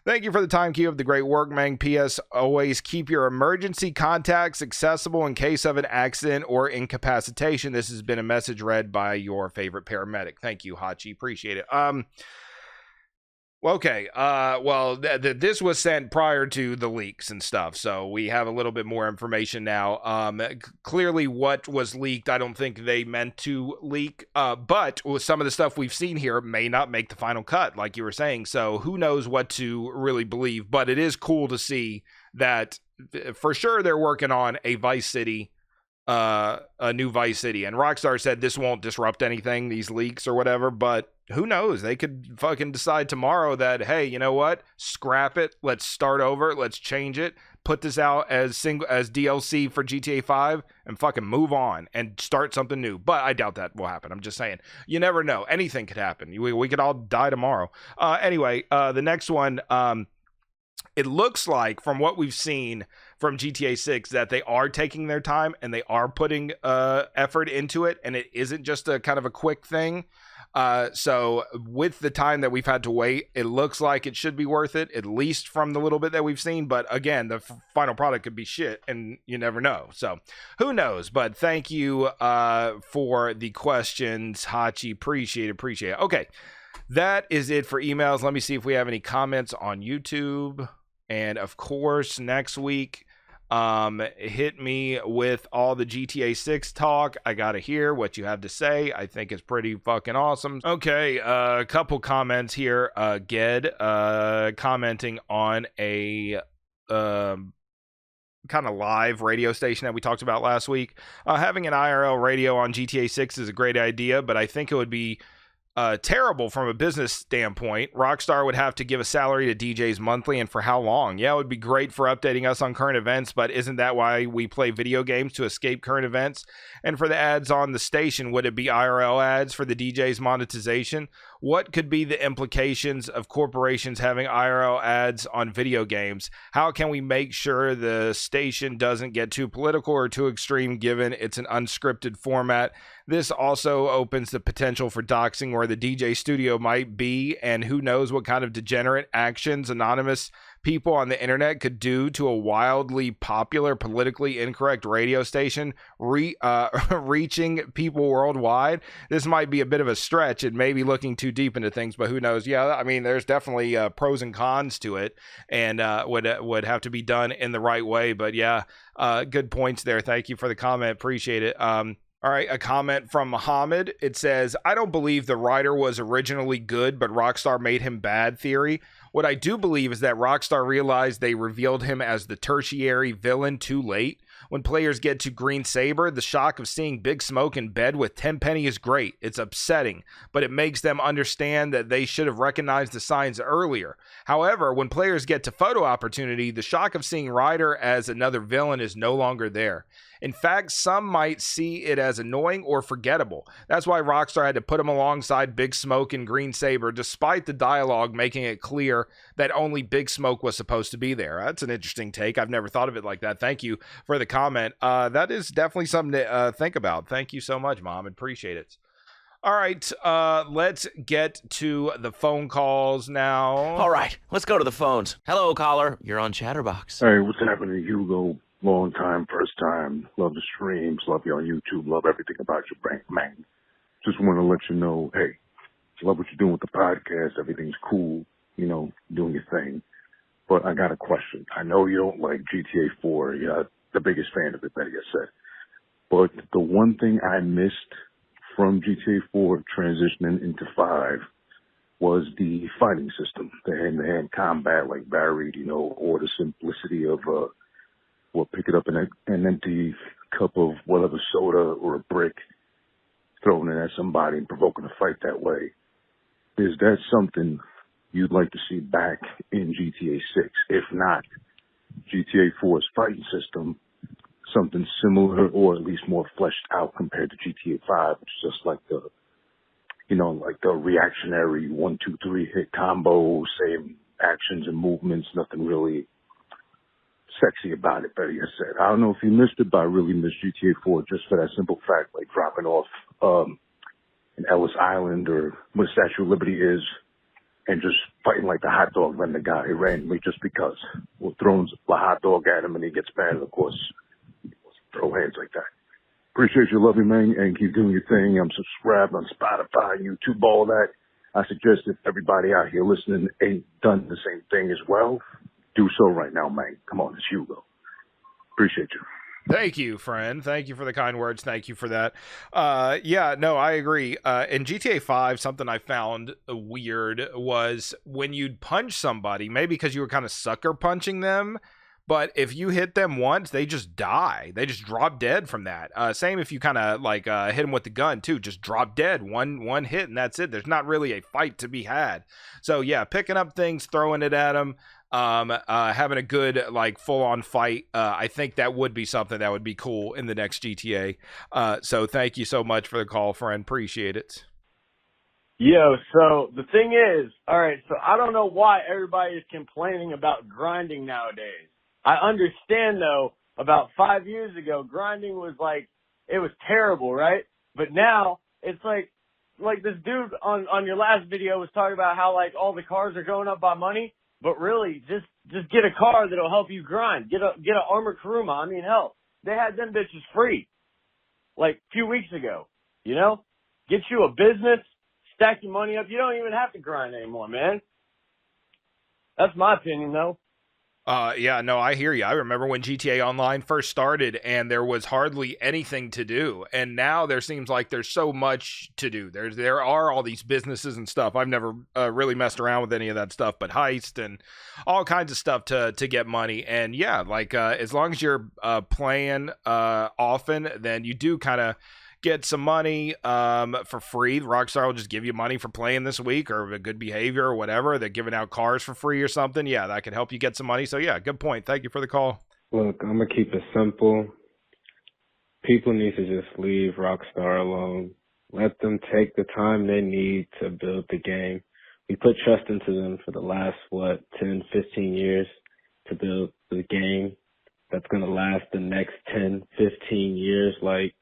Thank you for the time, keep up the great work, Mang. P.S. Always keep your emergency contacts accessible in case of an accident or incapacitation. This has been a message read by your favorite paramedic. Thank you, Hachi. Appreciate it. Okay. Well, this was sent prior to the leaks and stuff, so we have a little bit more information now. Clearly, what was leaked, I don't think they meant to leak. But with some of the stuff we've seen here, may not make the final cut, like you were saying. So who knows what to really believe? But it is cool to see that for sure they're working on a Vice City. A new Vice City, and Rockstar said this won't disrupt anything, these leaks or whatever, but who knows? They could fucking decide tomorrow that, hey, you know what? Scrap it. Let's start over. Let's change it. Put this out as DLC for GTA 5 and fucking move on and start something new. But I doubt that will happen. I'm just saying. You never know. Anything could happen. We could all die tomorrow. Anyway, the next one, it looks like, from what we've seen from GTA 6, that they are taking their time and they are putting effort into it, and it isn't just a kind of a quick thing. So with the time that we've had to wait, it looks like it should be worth it, at least from the little bit that we've seen. But again, the final product could be shit, and you never know. So who knows? But thank you for the questions, Hachi. Appreciate it. Okay. That is it for emails. Let me see if we have any comments on YouTube. And of course, next week, hit me with all the GTA 6 talk. I gotta hear what you have to say. I think it's pretty fucking awesome. Okay, a couple comments here. Ged commenting on a kind of live radio station that we talked about last week. Having an IRL radio on GTA 6 is a great idea, but I think it would be terrible from a business standpoint. Rockstar would have to give a salary to DJs monthly, and for how long? Yeah, it would be great for updating us on current events, but isn't that why we play video games, to escape current events? And for the ads on the station, would it be IRL ads for the DJs monetization? What could be the implications of corporations having IRL ads on video games? How can we make sure the station doesn't get too political or too extreme, given it's an unscripted format? This also opens the potential for doxing where the DJ studio might be, and who knows what kind of degenerate actions anonymous people on the internet could do to a wildly popular, politically incorrect radio station reaching people worldwide. This might be a bit of a stretch. It may be looking too deep into things, but who knows? Yeah, I mean, there's definitely pros and cons to it, and would have to be done in the right way. But yeah, good points there. Thank you for the comment. Appreciate it. All right, a comment from Muhammad. It says, I don't believe the writer was originally good, but Rockstar made him bad theory. What I do believe is that Rockstar realized they revealed him as the tertiary villain too late. When players get to Green Saber, the shock of seeing Big Smoke in bed with Tenpenny is great. It's upsetting, but it makes them understand that they should have recognized the signs earlier. However, when players get to Photo Opportunity, the shock of seeing Ryder as another villain is no longer there. In fact, some might see it as annoying or forgettable. That's why Rockstar had to put him alongside Big Smoke and Green Saber, despite the dialogue making it clear that only Big Smoke was supposed to be there. That's an interesting take. I've never thought of it like that. Thank you for the comment. That is definitely something to think about. Thank you so much, Mom. Appreciate it. All right, let's get to the phone calls now. All right, let's go to the phones. Hello, caller. You're on Chatterbox. Hey, what's happening, Hugo? Long time, first time. Love the streams. Love you on YouTube. Love everything about your brain, man. Just want to let you know, hey, love what you're doing with the podcast. Everything's cool, you know, doing your thing. But I got a question. I know you don't like GTA 4. You're not the biggest fan of it, better yet said. But the one thing I missed from GTA 4 transitioning into 5 was the fighting system, the hand-to-hand combat like varied, you know, or the simplicity of, picking up an empty cup of whatever soda or a brick, throwing it at somebody and provoking a fight that way. Is that something you'd like to see back in GTA 6? If not, GTA 4's fighting system, something similar or at least more fleshed out compared to GTA 5, which is just like the, you know, like the reactionary 1, 2, 3 hit combo, same actions and movements, nothing really sexy about it, better yet said. I don't know if you missed it, but I really missed GTA 4 just for that simple fact, like dropping off in Ellis Island or where Statue of Liberty is and just fighting like the hot dog vendor guy randomly just because. We're throwing a hot dog at him and he gets mad, and of course, he wants to throw hands like that. Appreciate you, love you, man, and keep doing your thing. I'm subscribed on Spotify, YouTube, all that. I suggest if everybody out here listening ain't done the same thing as well, do so right now, man. Come on, it's Hugo. Appreciate you. Thank you, friend. Thank you for the kind words. Thank you for that. Yeah, no, I agree. In GTA 5, something I found weird was when you'd punch somebody, maybe because you were kind of sucker punching them, but if you hit them once, they just die. They just drop dead from that. Same if you kind of like hit them with the gun too, just drop dead. One hit and that's it. There's not really a fight to be had. So yeah, picking up things, throwing it at them, having a good like full-on fight. I think that would be something that would be cool in the next GTA. So thank you so much for the call, friend. Appreciate it. Yo, so the thing is, all right, so I don't know why everybody is complaining about grinding nowadays. I understand, though, about 5 years ago, grinding was like, it was terrible, right? But now, it's like this dude on your last video was talking about how, like, all the cars are going up by money. But really, just get a car that'll help you grind. Get an armored Kuruma. I mean, hell, they had them bitches free, like, a few weeks ago, you know? Get you a business, stack your money up. You don't even have to grind anymore, man. That's my opinion, though. Yeah, no, I hear you. I remember when GTA Online first started and there was hardly anything to do. And now there seems like there's so much to do. There are all these businesses and stuff. I've never really messed around with any of that stuff, but heist and all kinds of stuff to get money. And yeah, like as long as you're playing often, then you do kind of get some money for free. Rockstar will just give you money for playing this week or a good behavior or whatever. They're giving out cars for free or something. Yeah, that could help you get some money. So yeah, good point. Thank you for the call. Look, I'm going to keep it simple. People need to just leave Rockstar alone. Let them take the time they need to build the game. We put trust into them for the last, 10, 15 years to build the game that's going to last the next 10, 15 years. Like,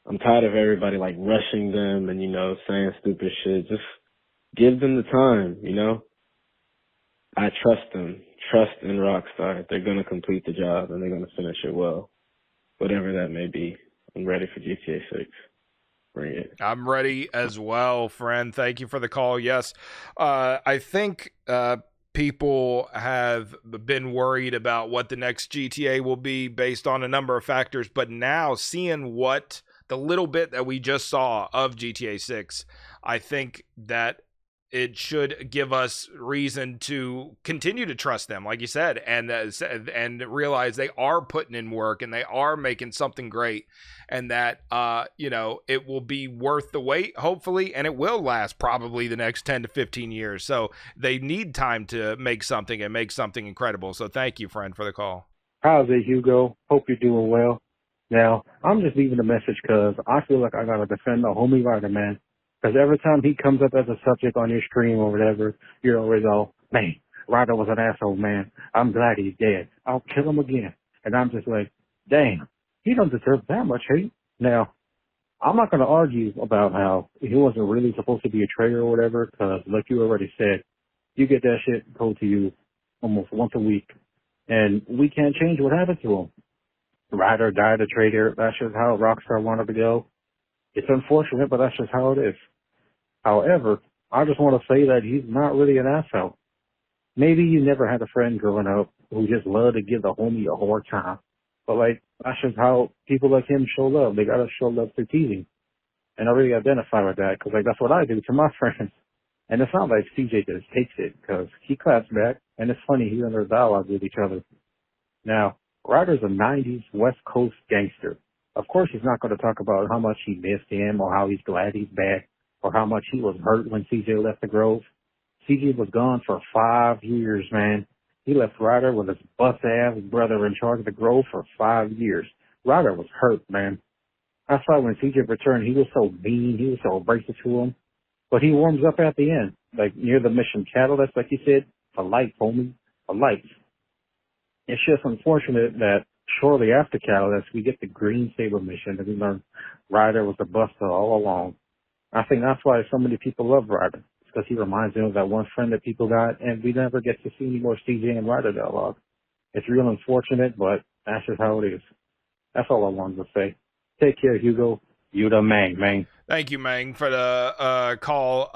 I'm tired of everybody, like, rushing them and, you know, saying stupid shit. Just give them the time, you know? I trust them. trust in Rockstar. They're going to complete the job and they're going to finish it well, whatever that may be. I'm ready for GTA 6. Bring it. I'm ready as well, friend. Thank you for the call. Yes, I think people have been worried about what the next GTA will be based on a number of factors, but now seeing what the little bit that we just saw of GTA 6, I think that it should give us reason to continue to trust them, like you said, and realize they are putting in work and they are making something great, and that it will be worth the wait, hopefully, and it will last probably the next 10 to 15 years. So they need time to make something and make something incredible. So thank you, friend, for the call. How's it, Hugo? Hope you're doing well. Now, I'm just leaving a message because I feel like I got to defend the homie Ryder, man. Because every time he comes up as a subject on your stream or whatever, you're always all, man, Ryder was an asshole, man. I'm glad he's dead. I'll kill him again. And I'm just like, dang, he don't deserve that much hate. Now, I'm not going to argue about how he wasn't really supposed to be a traitor or whatever, because like you already said, you get that shit told to you almost once a week. And we can't change what happened to him. Ryder died a traitor. That's just how Rockstar wanted to go. It's unfortunate, but that's just how it is. However, I just want to say that he's not really an asshole. Maybe you never had a friend growing up who just loved to give the homie a hard time. But, like, that's just how people like him show love. They got to show love through teasing. And I really identify with that because, like, that's what I do to my friends. And it's not like CJ just takes it because he claps back. And it's funny hearing their dialogue with each other. Now, Ryder's a 90s West Coast gangster. Of course, he's not going to talk about how much he missed him or how he's glad he's back or how much he was hurt when CJ left the Grove. CJ was gone for 5 years, man. He left Ryder with his bust-ass brother in charge of the Grove for 5 years. Ryder was hurt, man. That's why when CJ returned, he was so mean. He was so abrasive to him. But he warms up at the end, like near the mission catalyst, like you said, for life, homie, for life. It's just unfortunate that shortly after Catalyst, we get the Green Saber mission, and we learn Ryder was a buster all along. I think that's why so many people love Ryder, because he reminds them of that one friend that people got, and we never get to see any more CJ and Ryder dialogue. It's real unfortunate, but that's just how it is. That's all I wanted to say. Take care, Hugo. You the man. Thank you, Mang, for the call.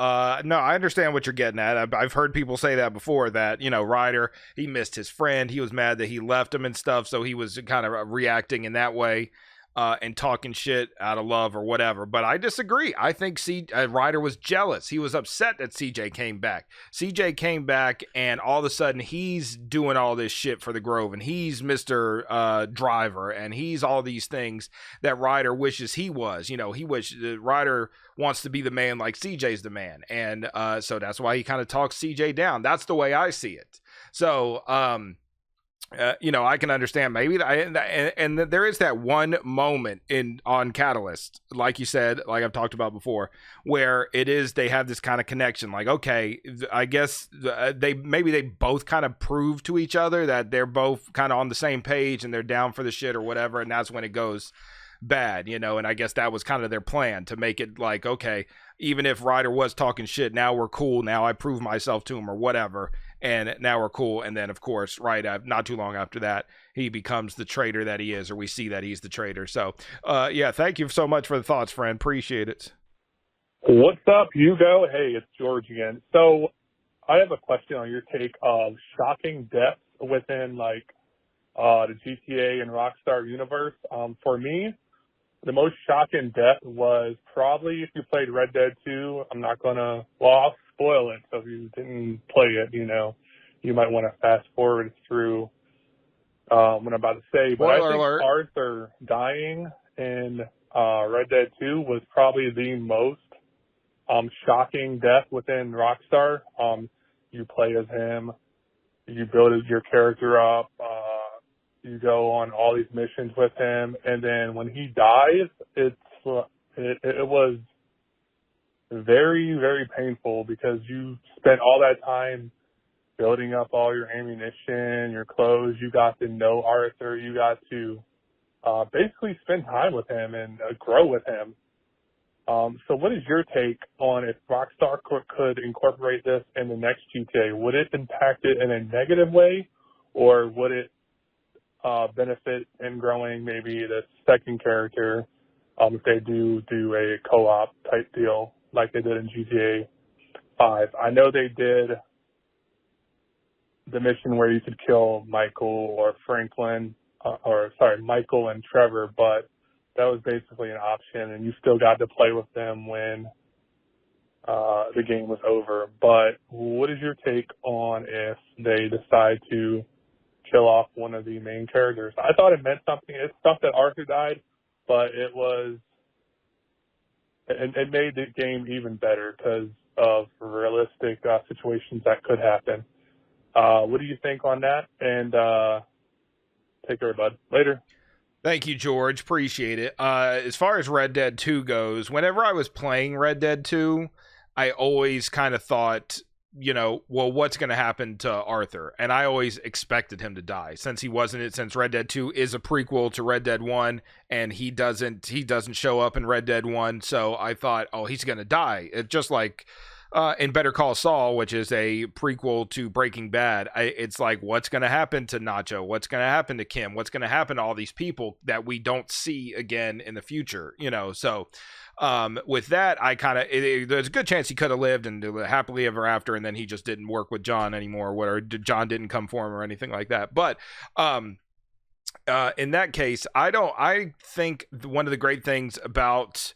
No, I understand what you're getting at. I've heard people say that before, that, Ryder, he missed his friend. He was mad that he left him and stuff, so he was kind of reacting in that way and talking shit out of love or whatever. But I disagree. I think Ryder was jealous. He was upset that CJ came back. CJ came back, and all of a sudden, he's doing all this shit for the Grove, and he's Mr. Driver, and he's all these things that Ryder wishes he was. Ryder wants to be the man like CJ's the man. And so that's why he kind of talks CJ down. That's the way I see it. So, I can understand maybe and there is that one moment on Catalyst, like you said, like I've talked about before, where they have this kind of connection. Like, okay, I guess they both kind of prove to each other that they're both kind of on the same page and they're down for the shit or whatever, and that's when it goes bad, and I guess that was kind of their plan, to make it like, okay, even if Ryder was talking shit, now we're cool, now I prove myself to him or whatever, and now we're cool. And then of course, right, not too long after that, he becomes the traitor that he is, or we see that he's the traitor. So thank you so much for the thoughts, friend. Appreciate it. What's up, Hugo? Hey, it's George again. So I have a question on your take of shocking deaths within the GTA and Rockstar universe. For me, the most shocking death was probably, if you played Red Dead 2, I'll spoil it. So if you didn't play it, you might want to fast forward through what I'm about to say. But I think Arthur dying in Red Dead 2 was probably the most shocking death within Rockstar. You play as him, you build your character up, you go on all these missions with him, and then when he dies, it was very, very painful, because you spent all that time building up all your ammunition, your clothes. You got to know Arthur. You got to basically spend time with him and grow with him. So what is your take on if Rockstar could incorporate this in the next GTA? Would it impact it in a negative way, or would it benefit in growing maybe the second character if they do a co-op type deal like they did in GTA 5? I know they did the mission where you could kill Michael or Franklin, Michael and Trevor, but that was basically an option, and you still got to play with them when the game was over. But what is your take on if they decide to kill off one of the main characters? I thought it meant something. It's stuff that Arthur died, but it made the game even better because of realistic situations that could happen. What do you think on that? And take care, bud. Later. Thank you, George. Appreciate it. As far as Red Dead 2 goes, whenever I was playing Red Dead 2, I always kind of thought, well, what's going to happen to Arthur? And I always expected him to die since Red Dead 2 is a prequel to Red Dead 1 and he doesn't show up in Red Dead 1. So I thought, oh, he's going to die. It's just like in Better Call Saul, which is a prequel to Breaking Bad. It's like, what's going to happen to Nacho? What's going to happen to Kim? What's going to happen to all these people that we don't see again in the future? So with that, there's a good chance he could have lived and happily ever after, and then he just didn't work with John anymore, or John didn't come for him or anything like that. But in that case, I think one of the great things about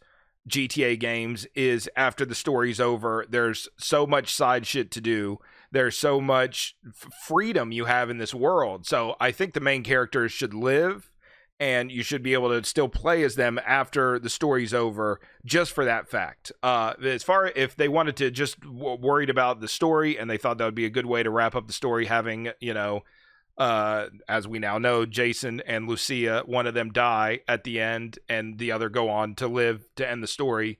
GTA games is after the story's over, there's so much side shit to do. There's so much freedom you have in this world. So I think the main characters should live, and you should be able to still play as them after the story's over, just for that fact. As far if they wanted to just worried about the story and they thought that would be a good way to wrap up the story, having, as we now know, Jason and Lucia, one of them die at the end and the other go on to live to end the story.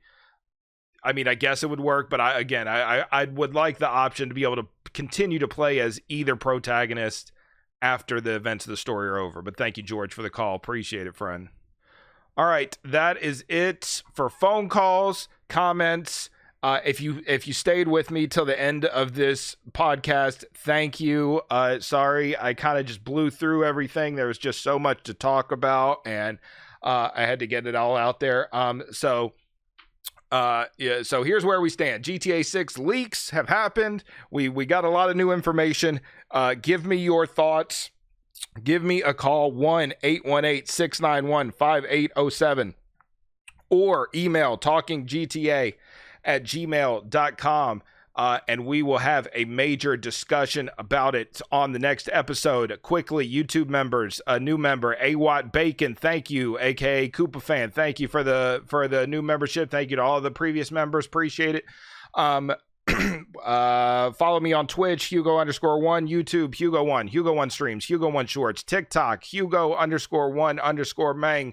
I mean, I guess it would work, but I would like the option to be able to continue to play as either protagonist after the events of the story are over. But thank you, George, for the call. Appreciate it, friend. All right, that is it for phone calls, comments. If you stayed with me till the end of this podcast, thank you. Sorry, I kind of just blew through everything. There was just so much to talk about, and I had to get it all out there. So here's where we stand. GTA 6 leaks have happened. We got a lot of new information. Give me your thoughts. Give me a call, 1-818-691-5807, or email talkinggta@gmail.com, and we will have a major discussion about it on the next episode. Quickly, YouTube members, a new member, AWatt Bacon, thank you, aka Koopa Fan, thank you for the new membership. Thank you to all the previous members, appreciate it. Follow me on Twitch, Hugo_1, YouTube, Hugo1, Hugo1 streams, Hugo1 shorts, TikTok, Hugo_1_Mang.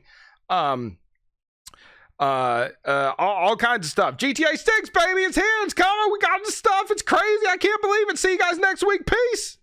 All kinds of stuff. GTA 6, baby, it's here, it's coming, we got the stuff, it's crazy, I can't believe it. See you guys next week, peace.